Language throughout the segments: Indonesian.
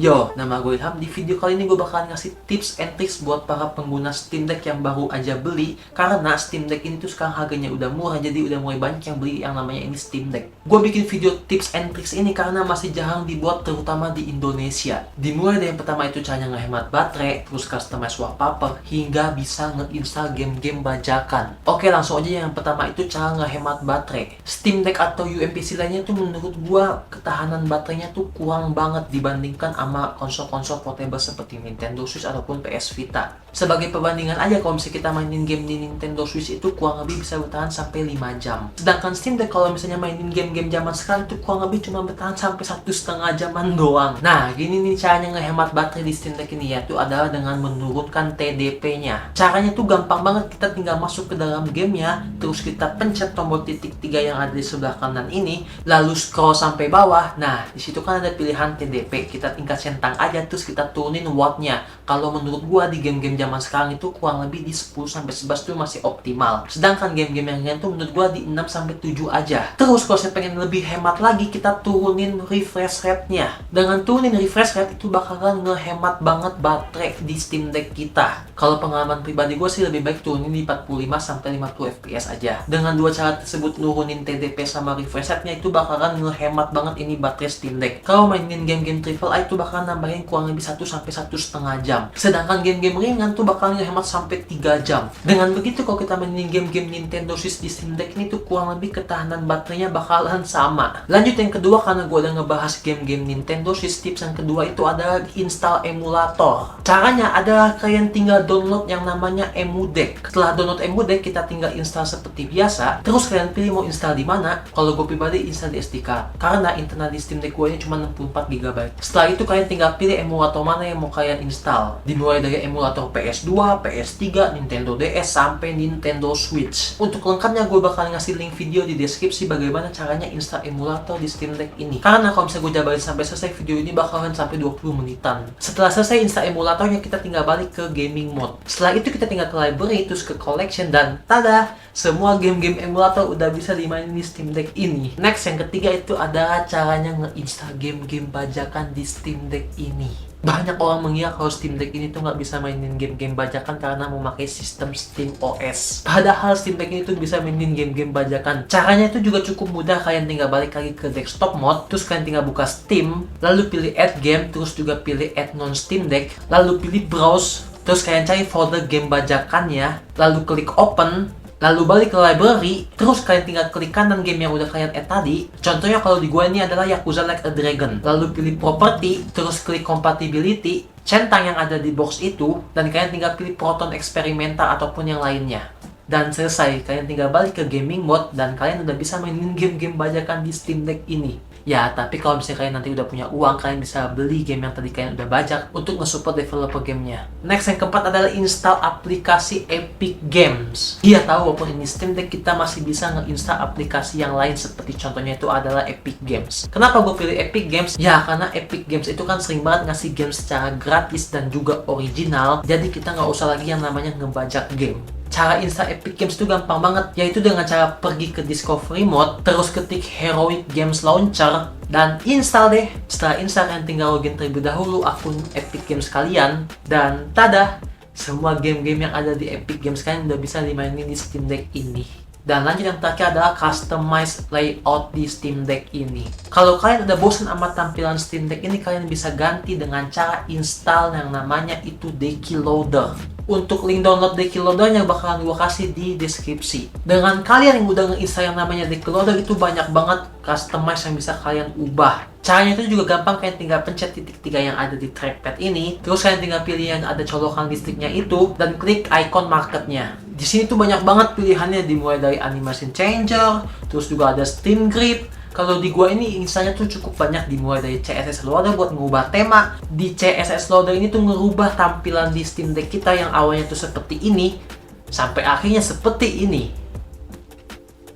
Yo, nama gue Ilham. Di video kali ini gue bakalan ngasih tips and tricks buat para pengguna Steam Deck yang baru aja beli. Karena Steam Deck ini tuh sekarang harganya udah murah, jadi udah mulai banyak yang beli yang namanya ini Steam Deck. Gue bikin video tips and tricks ini karena masih jarang dibuat, terutama di Indonesia. Dimulai dari yang pertama itu caranya ngehemat baterai, terus customize wallpaper, hingga bisa ngeinstall game-game bajakan. Oke, langsung aja yang pertama itu cara ngehemat baterai. Steam Deck atau UMPC lainnya tuh menurut gue ketahanan baterainya tuh kurang banget dibandingkan sama konsol-konsol portable seperti Nintendo Switch ataupun PS Vita. Sebagai perbandingan aja, kalau misalnya kita mainin game di Nintendo Switch itu kurang lebih bisa bertahan sampai 5 jam. Sedangkan Steam Deck kalau misalnya mainin game-game zaman sekarang itu kurang lebih cuma bertahan sampai 1,5 jaman doang. Nah, gini nih caranya ngehemat baterai di Steam Deck ini, yaitu adalah dengan menurunkan TDP-nya. Caranya tuh gampang banget, kita tinggal masuk ke dalam gamenya, terus kita pencet tombol titik 3 yang ada di sebelah kanan ini, lalu scroll sampai bawah. Nah, di situ kan ada pilihan TDP, kita tinggal centang aja, terus kita turunin wattnya. Kalau menurut gua di game-game zaman sekarang itu kurang lebih di 10-11 tuh masih optimal. Sedangkan game-game yang lain tuh menurut gua di 6-7 aja. Terus kalau saya pengen lebih hemat lagi, kita turunin refresh rate-nya. Dengan turunin refresh rate itu bakalan ngehemat banget baterai di Steam Deck kita. Kalau pengalaman pribadi gua sih lebih baik turunin di 45-50 fps aja. Dengan dua cara tersebut, nurunin TDP sama refresh rate-nya, itu bakalan ngehemat banget ini baterai Steam Deck. Kalau mainin game-game AAA itu bakalan nambahin kurang lebih 1-1,5 jam. Sedangkan game-game ringan tuh bakal ngehemat sampai 3 jam. Dengan begitu, kalau kita mainin game-game Nintendo Switch di Steam Deck ini tuh kurang lebih ketahanan baterainya bakalan sama. Lanjut yang kedua, karena gue udah ngebahas game-game Nintendo Switch, tips yang kedua itu adalah install emulator. Caranya adalah kalian tinggal download yang namanya EmuDeck. Setelah download EmuDeck, kita tinggal install seperti biasa. Terus kalian pilih mau install di mana. Kalau gue pribadi install di SD card, karena internal di Steam Deck gue ini cuma 64 GB. Setelah itu kalian tinggal pilih emulator mana yang mau kalian install. Dimulai dari emulator PS2, PS3, Nintendo DS, sampai Nintendo Switch. Untuk lengkapnya gue bakal ngasih link video di deskripsi bagaimana caranya install emulator di Steam Deck ini. Karena kalau misalnya gue jabarin sampai selesai video ini bakalan sampai 20 menitan. Setelah selesai install emulatornya, kita tinggal balik ke gaming mode. Setelah itu kita tinggal ke library, terus ke collection, dan tada! Semua game-game emulator udah bisa dimainin di Steam Deck ini. Next, yang ketiga itu adalah caranya ngeinstall game-game bajakan di Steam Deck ini. Banyak orang mengira kalau Steam Deck ini tuh nggak bisa mainin game-game bajakan karena memakai sistem Steam OS. Padahal Steam Deck ini tuh bisa mainin game-game bajakan. Caranya itu juga cukup mudah. Kalian tinggal balik lagi ke desktop mode, terus kalian tinggal buka Steam, lalu pilih Add Game, terus juga pilih Add Non Steam Deck, lalu pilih Browse, terus kalian cari folder game bajakannya, lalu klik Open, lalu balik ke library, terus kalian tinggal klik kanan game yang udah kalian add tadi. Contohnya kalau di gua ini adalah Yakuza Like a Dragon. Lalu pilih property, terus klik compatibility, centang yang ada di box itu, dan kalian tinggal pilih Proton Experimental ataupun yang lainnya. Dan selesai, kalian tinggal balik ke gaming mode, dan kalian udah bisa mainin game-game bajakan di Steam Deck ini. Ya, tapi kalau misalnya kalian nanti udah punya uang, kalian bisa beli game yang tadi kalian udah bajak untuk nge-support developer gamenya. Next, yang keempat adalah install aplikasi Epic Games. Iya tahu, walaupun ini Steam Deck, kita masih bisa nge-install aplikasi yang lain, seperti contohnya itu adalah Epic Games. Kenapa gue pilih Epic Games? Ya, karena Epic Games itu kan sering banget ngasih game secara gratis dan juga original, jadi kita nggak usah lagi yang namanya ngebajak game. Cara install Epic Games itu gampang banget, yaitu dengan cara pergi ke Discovery Mode, terus ketik Heroic Games Launcher, dan install deh. Setelah install, kalian tinggal login terlebih dahulu akun Epic Games kalian, dan tada! Semua game-game yang ada di Epic Games kalian udah bisa dimainin di Steam Deck ini. Dan lanjut yang terakhir adalah customize layout di Steam Deck ini. Kalau kalian udah bosan sama tampilan Steam Deck ini, kalian bisa ganti dengan cara install yang namanya itu Decky Loader. Untuk link download Decky Loader-nya bakalan gue kasih di deskripsi. Dengan kalian yang udah nge-install yang namanya Decky Loader, itu banyak banget customize yang bisa kalian ubah. Caranya itu juga gampang, kalian tinggal pencet titik 3 yang ada di trackpad ini, terus kalian tinggal pilih yang ada colokan listriknya itu, dan klik icon marketnya. Di sini tuh banyak banget pilihannya, dimulai dari animation changer, terus juga ada steam grip. Kalau di gua ini installnya tuh cukup banyak, dimulai dari CSS Loader buat mengubah tema. Di CSS Loader ini tuh ngerubah tampilan di Steam Deck kita yang awalnya tuh seperti ini, sampai akhirnya seperti ini.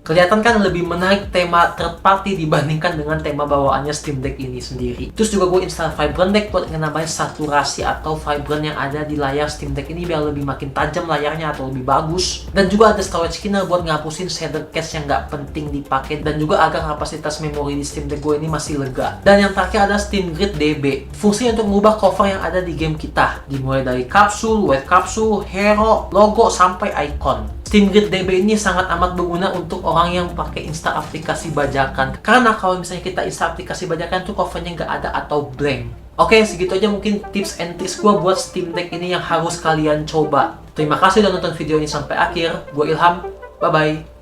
Kelihatan kan lebih menarik tema third party dibandingkan dengan tema bawaannya Steam Deck ini sendiri. Terus juga gue install Vibrant Deck buat yang namanya saturasi atau vibrant yang ada di layar Steam Deck ini biar lebih makin tajam layarnya atau lebih bagus. Dan juga ada storage killer buat ngapusin shader cache yang nggak penting dipakai dan juga agar kapasitas memori di Steam Deck gue ini masih lega. Dan yang terakhir ada Steam Grid DB, fungsi untuk mengubah cover yang ada di game kita, dimulai dari kapsul, white kapsul, hero, logo sampai icon. Steam Grid DB ini sangat amat berguna untuk orang yang pakai install aplikasi bajakan. Karena kalau misalnya kita install aplikasi bajakan tuh covernya nggak ada atau blank. Oke, segitu aja mungkin tips and tricks gue buat Steam Deck ini yang harus kalian coba. Terima kasih udah nonton video ini sampai akhir. Gue Ilham, bye-bye.